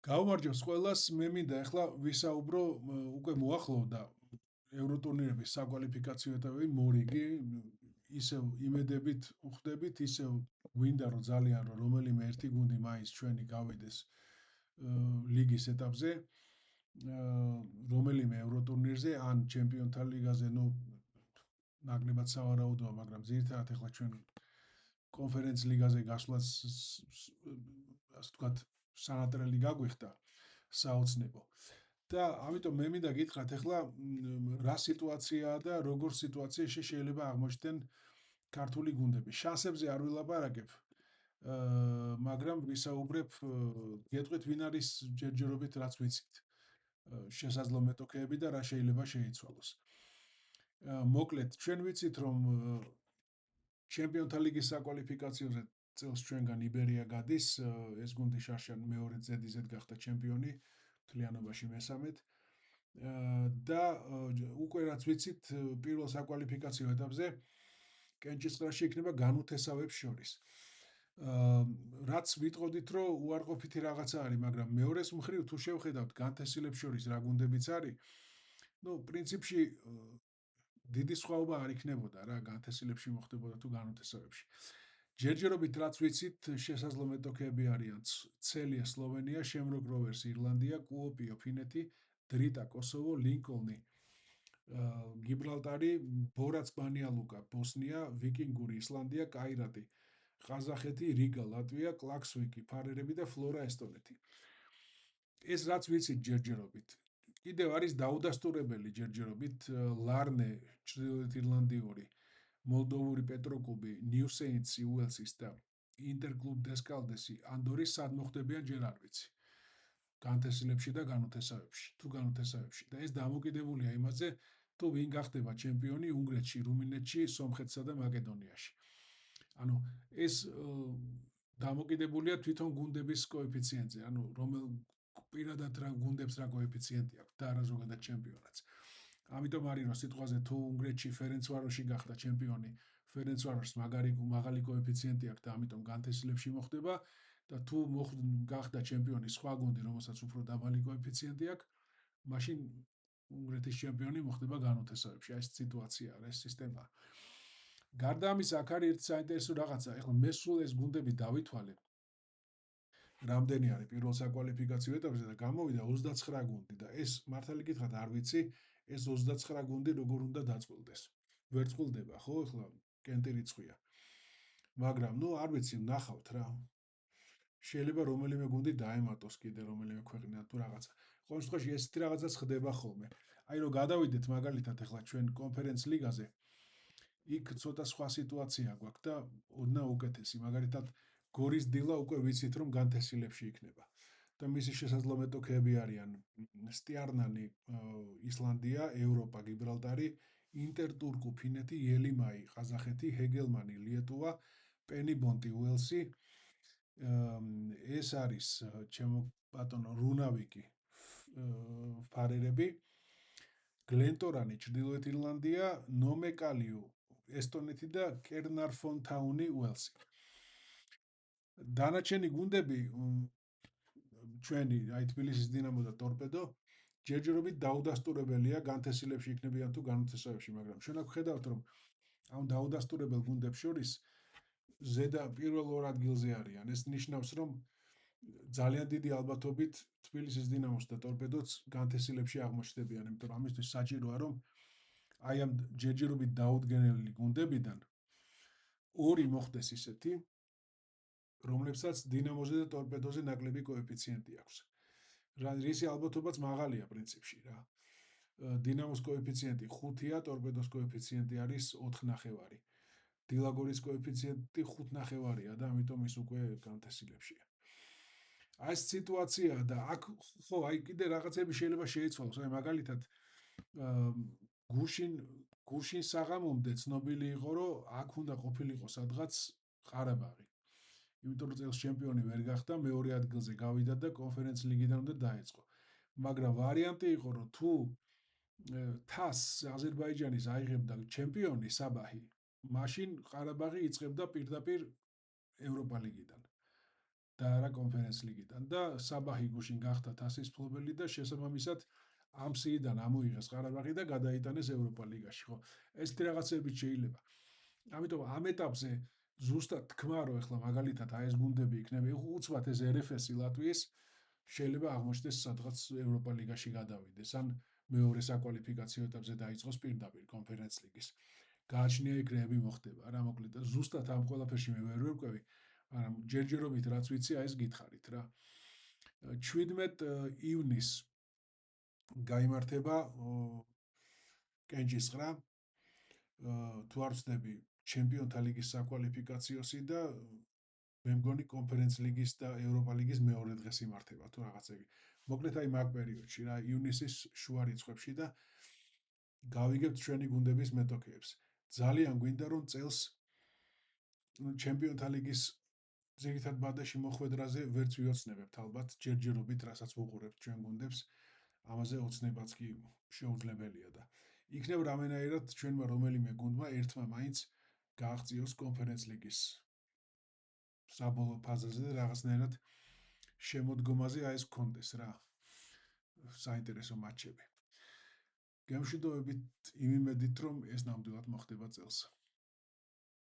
გაუმარჯოს ყველას, მე მინდა ახლა ვისაუბრო უკვე მოახლოვდა ევროტურნირების საკვალიფიკაციო ეტაპები მორიგი, ისევ იმედებით ვხვდებით, ისევ გვინდა რომ ძალიან რომ რომელიმე ერთი გუნდი მაინც ჩვენი გავიდეს ლიგის ეტაპზე, რომელიმე ევროტურნირზე ან ჩემპიონთა ლიგაზე, ну ნაკლებად სავარაუდოა, მაგრამ ძირითადად ახლა ჩვენ კონფერენც ლიგაზე გასვლაც ასე ვთქვათ სანატრელი გაგვიხდა საოცნებო. და ამიტომ მე მინდა გითხრათ ახლა რა სიტუაციაა და როგორ სიტუაციაში შეიძლება აღმოჩნდნენ ქართული გუნდები. შანსებზე არ ვილაპარაკებ, მაგრამ ვისაუბრებ, გეტყვით ვინ არის ჯერჯერობით რაც ვიცით. შესაძლო მეტოქეები და რა შეიძლება შეიცვალოს. მოკლედ, ჩვენ ვიცით რომ ჩემპიონთა ლიგის საკვალიფიკაციოზე წელს ჩვენგან იბერია გადის, ეს გუნდი შარშან მეორე ზედიზედ გახდა ჩემპიონი, მთლიანობაში მესამედ. და უკვე რაც ვიცით, პირველ საკვალიფიკაციო ეტაპზე კენჭისყრაში იქნება განუთესავებს შორის. რაც ვიტყოდით, რომ უარყოფითი რაღაცა არის, მაგრამ მეორეს მხრივ თუ შევხედავთ განთესილებს შორის რა გუნდებიც არის, ну, პრინციპში დიდი სხვაობა არ იქნებოდა რა განთესილებში მოხდებოდა თუ განუთესავებში. ჯერჯერობით რაც ვიცით, შესაძლო მეტოქეები არიან ცელია სლოვენია, შემროგ როვერს ირლანდია, კუოპიო ფინეთი, დრიტა კოსოვო, ლინკოლნი გიბრალტარი, ბორაც ბანიალუკა ბოსნია, ვიკინგური ისლანდია, კაირატი ყაზახეთი, რიგა ლატვია, კლაქსვიკი ფარერები და ფლორა ესტონეთი. ეს რაც ვიცით ჯერჯერობით. კიდევ არის დაუდასტურებელი ჯერჯერობით ლარნე ჩრდილოეთ ირლანდიური, მოლდოვური პეტროკუბი, ნიუ სეინტსი უელსის და ინტერკლუბ დესკალდესი ანდორის სად მოხდებიან ჯერ არ ვიცი. განთესილებში და განუთესავებში, თუ განუთესავებში. და ეს დამოკიდებულია იმაზე, თუ ვინ გახდება ჩემპიონი უნგრეთში, რუმინეთში, სომხეთსა და მაკედონიაში. ანუ ეს დამოკიდებულია თვითონ გუნდების კოეფიციენტზე, ანუ რომელ პირადად რა გუნდებს რა კოეფიციენტი აქვს და არა ზოგადად ჩემპიონატს. ამიტომ არის რომ სიტყვაზე თუ უნგრეთში ფერენცვაროში გახდა ჩემპიონი, ფერენცვაროშს მაღალი კოეფიციენტი აქვს და ამიტომ განთესილებში მოხდება და თუ გახდა ჩემპიონი სხვა გუნდი, რომელსაც უფრო დაბალი კოეფიციენტი აქვს, მაშინ უნგრეთის ჩემპიონი მოხდება განუთესავებში. ეს სიტუაციაა, ეს სისტემაა. გარდა ამისა, აქ არის ერთი საინტერესო რაღაცა. ეხლა მე სულ ეს გუნდები დავითვალე. რამდენი არის პირველ საკვალიფიკაციო ეტაპზე და გამოვიდა 29 გუნდი და ეს მართალი გითხრათ არ ვიცი, ეს 29 გუნდი როგორ უნდა დაწყვილდეს. ვერ წყვილდება, ხო, ეხლა კენტი რიცხვია. მაგრამ, ну, არ ვიცი, ნახავთ რა. შეიძლება რომელიმე გუნდი დაემატოს კიდე რომელიმე ქვეყნიდან თუ რაღაცა. ყოველ შემთხვევაში ესეთი რაღაცაც ხდება ხოლმე. აი რომ გადავიდეთ მაგალითად ეხლა ჩვენ კონფერენც ლიგაზე, იქ ცოტა სხვა სიტუაცია გვაქვს და ოდნა უკეთესი. მაგალითად, გორის დილა უკვე ვიცით რომ განთესილებში იქნება. და მისი შესაძლო მეტოქეები არიან სტიარნანი, ისლანდია, ევროპა, გიბრალტარი, ინტერტურკუ, ფინეთი, იელიმაი, ყაზახეთი, ჰეგელმანი, ლიეტუვა, პენიბონტი, უელსი. ეს არის ჩემო ბატონო რუნავიკი, ფარერები, გლენტორანი, ჩრდილოეთ ირლანდია, ნომეკალიუ, ესტონეთი და კერნარფონთაუნი, უელსი. დანარჩენი გუნდები ჩვენი, აი თბილისის დინამო და ტორპედო, ჯერჯერობით დაუდასტურებელია განთესილებში იქნებიან თუ განუთესავებში, მაგრამ ჩვენ აქ ხედავთ რომ ამ დაუდასტურებელ გუნდებს შორის ზედა პირველ ორ ადგილზე არიან. ეს ნიშნავს რომ ძალიან დიდი ალბათობით თბილისის დინამოს და ტორპედოც განთესილებში აღმოჩნდებიან, იმიტომ რომ ამისთვის საჭიროა რომ აი ამ ჯერჯერობით დაუდგენელი გუნდებიდან ორი მოხდეს ისეთი, რომლებსაც დინამოზე და ტორპედოზე ნაკლები კოეფიციენტი აქვს. რისი ალბათობაც მაღალია პრინციპში რა. დინამოს კოეფიციენტი 5-ია, ტორპედოს კოეფიციენტი არის 4.5. დილაგორის კოეფიციენტი 5.5-ია და ამიტომ ის უკვე განთესილებშია. აი ეს სიტუაციაა და აქ ხო, აი კიდე რაღაცები შეიძლება შეიცვალოს. აი მაგალითად გუშინ საღამომდე ცნობილი იყო, რომ აქ უნდა ყოფილიყო სადღაც ყარაბაღი. იმიტომ რომ წელს ჩემპიონი ვერ გახდა, მეორე ადგილზე გავიდა და კონფერენც ლიგიდან უნდა დაეწყო. მაგრამ ვარიანტი იყო, რომ თუ თას აზერბაიჯანის აიღებდა ჩემპიონი საბაჰი, მაშინ ყარაბაღი იწყებდა პირდაპირ ევროპა ლიგიდან. და არა კონფერენს ლიგიდან და საბაჰი გუშინ გახდა თასის მფლობელი და შესაბამისად ამ სიიდან ამოიღეს ყარაბაღი და გადაიტანეს ევროპა ლიგაში, ხო? ესეთი რაღაცები შეიძლება. ამიტომ ამ ეტაპზე ზუსტად თქმა, რომ ეხლა მაგალითად აი ეს გუნდები იქნება, უცბად ეს RFS-ი ლატვიის შეიძლება აღმოჩნდეს სადღაც ევროპა ლიგაში გადავიდეს, ან მეორე საკვალიფიკაციო ეტაპზე დაიწყოს პირდაპირ კონფერენს ლიგის. გააჩნია იქ რეები მოხდება რა, მოკლედ ზუსტად ამ ყველაფერში მე ვერ ვერკვევი, მაგრამ ჯერჯერობით რაც ვიცი, აი ეს გითხარით რა. 17 ივნისს გაიმართება კენჭისყრა, თუ არ ვცდები, ჩემპიონთა ლიგის საკვალიფიკაციოსი და მე მგონი კონფერენს ლიგის და ევროპა ლიგის მეორე დღეს იმართება თუ რაღაცა იგი. მოკლედ აი მაგ პერიოდში რა, ივნისის შუა რიცხვებში და გავიგებთ ჩვენი გუნდების მეტოქეებს. ძალიან გვინდა რომ წელს ჩემპიონთა ლიგის ძირითად ბადაში მოხვედრაზე ვერც ვიოცნებებთ ალბათ, ჯერჯერობით, რასაც ვუყურებთ ჩვენ გუნდებს, ამაზე ოცნებაც კი შეუძლებელია და იქნებ რამენაირად ჩვენმა რომელიმე გუნდმა ერთმა მაინც გააღწიოს კონფერენს ლიგის საბოლოო ფაზაზე და რაღაცნაირად შემოდგომაზე აი ეს გქონდეს რა საინტერესო მატჩები. გემშვიდობებით იმ იმედით, რომ ეს ნამდვილად მოხდება წელს.